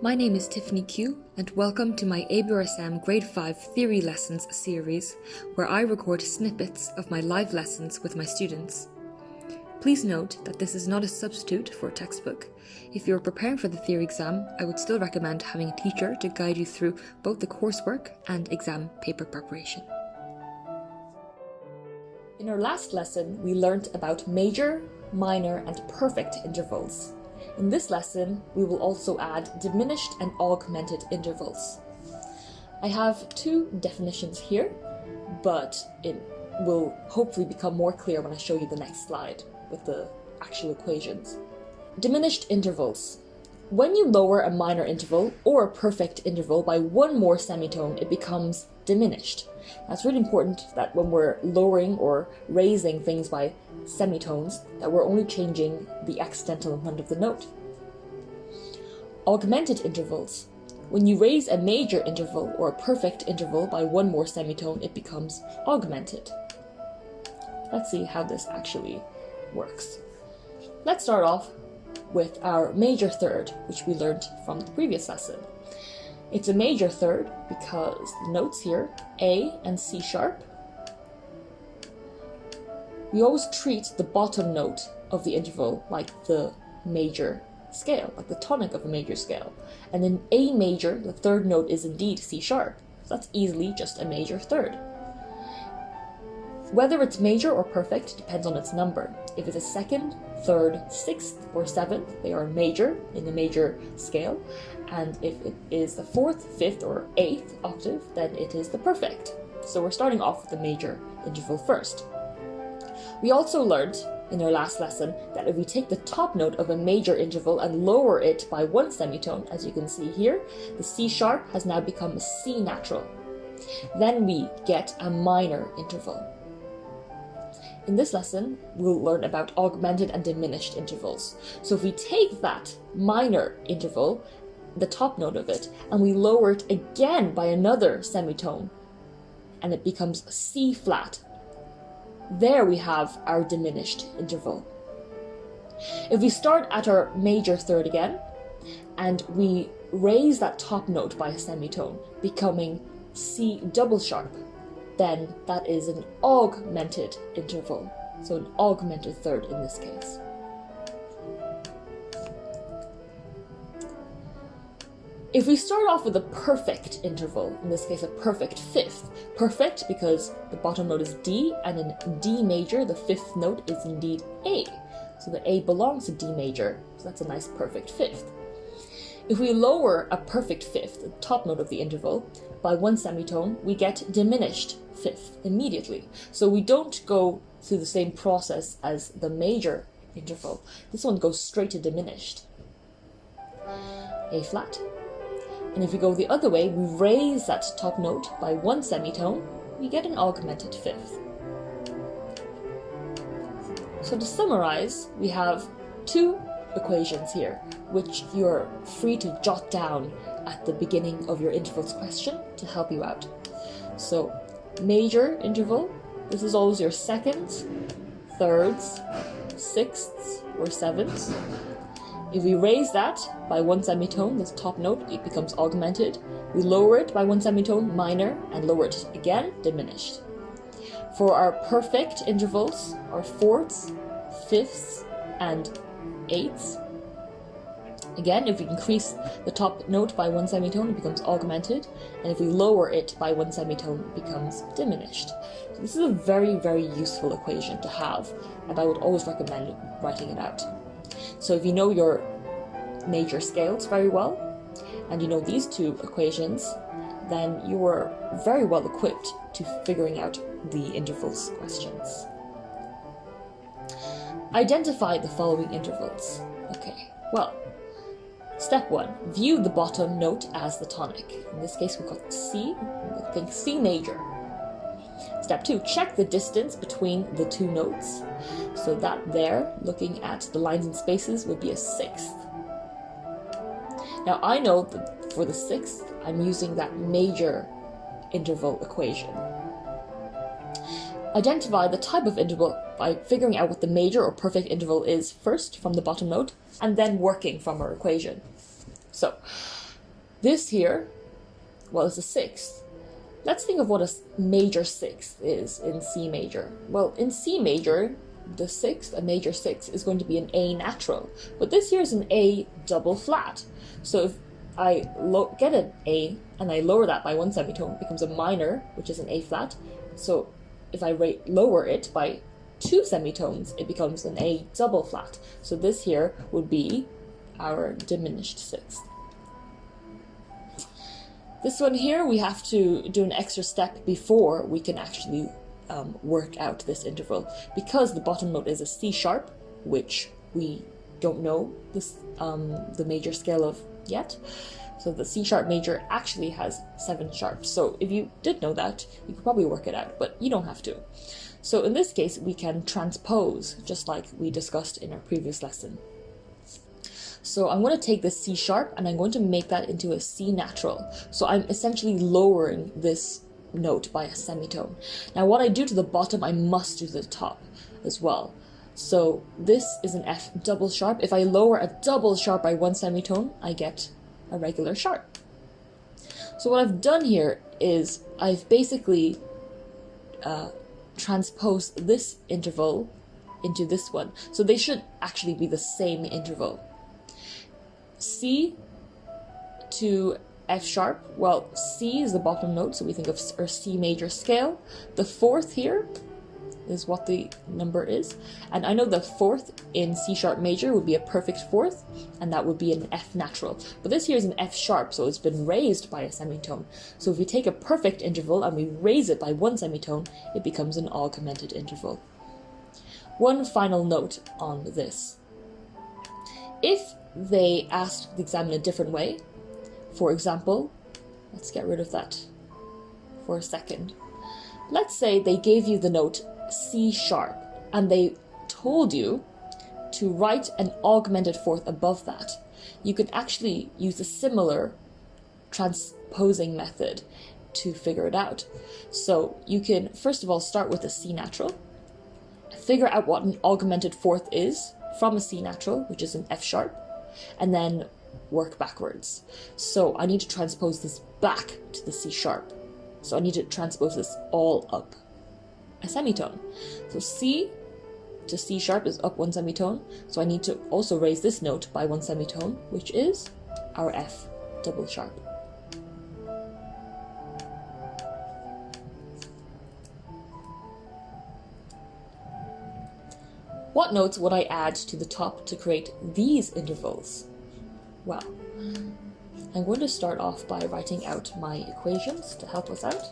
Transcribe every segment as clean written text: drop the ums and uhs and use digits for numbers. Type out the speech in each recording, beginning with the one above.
My name is Tiffany Q, and welcome to my ABRSM Grade 5 Theory Lessons series, where I record snippets of my live lessons with my students. Please note that this is not a substitute for a textbook. If you're preparing for the theory exam, I would still recommend having a teacher to guide you through both the coursework and exam paper preparation. In our last lesson, we learnt about major, minor, and perfect intervals. In this lesson, we will also add diminished and augmented intervals. I have two definitions here, but it will hopefully become more clear when I show you the next slide with the actual equations. Diminished intervals. When you lower a minor interval or a perfect interval by one more semitone, it becomes diminished. That's really important that when we're lowering or raising things by semitones, that we're only changing the accidental amount of the note. Augmented intervals. When you raise a major interval or a perfect interval by one more semitone, it becomes augmented. Let's see how this actually works. Let's start off with our major third, which we learned from the previous lesson. It's a major third because the notes here, A and C sharp, we always treat the bottom note of the interval like the major scale, like the tonic of a major scale. And in A major, the third note is indeed C sharp. So that's easily just a major third. Whether it's major or perfect depends on its number. If it's a second, third, sixth, or seventh, they are major in the major scale. And if it is the fourth, fifth, or eighth octave, then it is the perfect. So we're starting off with the major interval first. We also learned in our last lesson that if we take the top note of a major interval and lower it by one semitone, as you can see here, the C sharp has now become a C natural. Then we get a minor interval. In this lesson, we'll learn about augmented and diminished intervals. So if we take that minor interval, the top note of it, and we lower it again by another semitone, and it becomes C flat, there we have our diminished interval. If we start at our major third again, and we raise that top note by a semitone, becoming C double sharp, then that is an augmented interval. So an augmented third in this case. If we start off with a perfect interval, in this case a perfect fifth, perfect because the bottom note is D, and in D major the fifth note is indeed A. So the A belongs to D major, so that's a nice perfect fifth. If we lower a perfect fifth, the top note of the interval, by one semitone, we get diminished fifth immediately. So we don't go through the same process as the major interval. This one goes straight to diminished. A flat. And if we go the other way, we raise that top note by one semitone, we get an augmented fifth. So to summarize, we have two equations here, which you're free to jot down at the beginning of your intervals question to help you out. So major interval, this is always your seconds, thirds, sixths, or sevenths. If we raise that by one semitone, this top note, it becomes augmented. We lower it by one semitone, minor, and lower it again, diminished. For our perfect intervals, our fourths, fifths, and eighths, again, if we increase the top note by one semitone, it becomes augmented, and if we lower it by one semitone, it becomes diminished. So this is a very, very useful equation to have, and I would always recommend writing it out. So if you know your major scales very well, and you know these two equations, then you are very well equipped to figuring out the intervals questions. Identify the following intervals. Okay, well, step 1, view the bottom note as the tonic. In this case, we've got C, I think C major. Step 2, check the distance between the two notes. So that there, looking at the lines and spaces, would be a sixth. Now I know that for the sixth, I'm using that major interval equation. Identify the type of interval by figuring out what the major or perfect interval is first from the bottom note, and then working from our equation. So This here, well, it's a sixth. Let's think of what a major sixth is in C major. Well, in C major, the sixth, a major sixth, is going to be an A natural. But this here is an A double flat. So if I get an A and I lower that by 1 semitone, it becomes a minor, which is an A flat. So if I lower it by 2 semitones, it becomes an A double flat. So this here would be our diminished sixth. This one here, we have to do an extra step before we can actually work out this interval, because the bottom note is a C sharp, which we don't know this the major scale of yet. So the C sharp major actually has 7 sharps. So if you did know that, you could probably work it out, but you don't have to. So in this case, we can transpose, just like we discussed in our previous lesson. So I'm going to take this C sharp and I'm going to make that into a C natural. So I'm essentially lowering this note by a semitone. Now what I do to the bottom, I must do to the top as well. So this is an F double sharp. If I lower a double sharp by 1 semitone, I get a regular sharp. So what I've done here is I've basically transposed this interval into this one. So they should actually be the same interval. C to F sharp, well, C is the bottom note, so we think of our C major scale. The fourth here is what the number is, and I know the fourth in C sharp major would be a perfect fourth, and that would be an F natural. But this here is an F sharp, so it's been raised by a semitone. So if we take a perfect interval and we raise it by 1 semitone, it becomes an augmented interval. One final note on this. If they asked the exam in a different way, for example, let's get rid of that for a second. Let's say they gave you the note C sharp and they told you to write an augmented fourth above that. You could actually use a similar transposing method to figure it out. So you can first of all start with a C natural, figure out what an augmented fourth is from a C natural, which is an F sharp, and then work backwards. So I need to transpose this back to the C sharp. So I need to transpose this all up a semitone. So C to C sharp is up 1 semitone. So I need to also raise this note by 1 semitone, which is our F double sharp. What notes would I add to the top to create these intervals? Well, I'm going to start off by writing out my equations to help us out.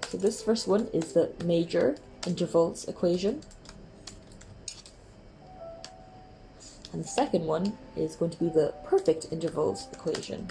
So this first one is the major intervals equation. And the second one is going to be the perfect intervals equation.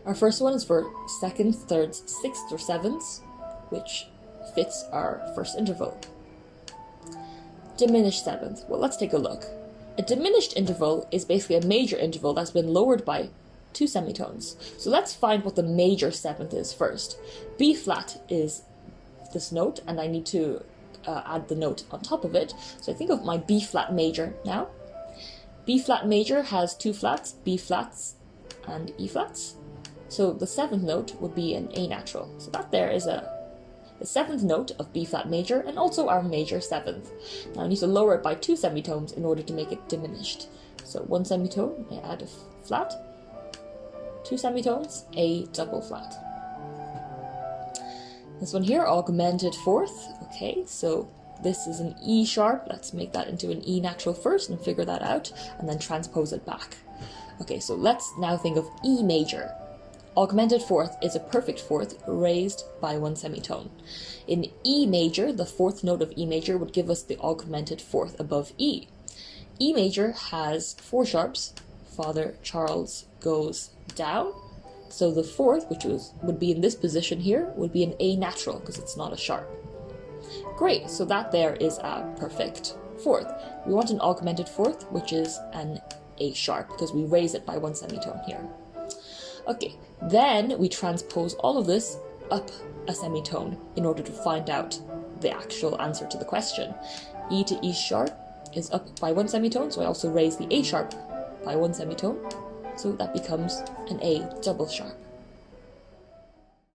Our first one is for seconds, thirds, sixths, or sevenths, which fits our first interval. Diminished seventh. Well, let's take a look. A diminished interval is basically a major interval that's been lowered by 2 semitones. So let's find what the major seventh is first. B flat is this note, and I need to add the note on top of it. So I think of my B flat major now. B flat major has 2 flats, B flats and E flats. So the 7th note would be an A natural. So that there is the 7th note of B flat major, and also our major 7th. Now I need to lower it by 2 semitones in order to make it diminished. So 1 semitone, I add a flat, 2 semitones, A double flat. This one here, augmented fourth. Okay, so this is an E sharp. Let's make that into an E natural first and figure that out, and then transpose it back. Okay, so let's now think of E major. Augmented fourth is a perfect fourth raised by 1 semitone. In E major, the 4th note of E major would give us the augmented fourth above E. E major has 4 sharps. Father Charles goes down. So the 4th, which would be in this position here, would be an A natural because it's not a sharp. Great, so that there is a perfect fourth. We want an augmented fourth, which is an A sharp because we raise it by 1 semitone here. Okay, then we transpose all of this up a semitone in order to find out the actual answer to the question. E to E sharp is up by 1 semitone, so I also raise the A sharp by 1 semitone, so that becomes an A double sharp.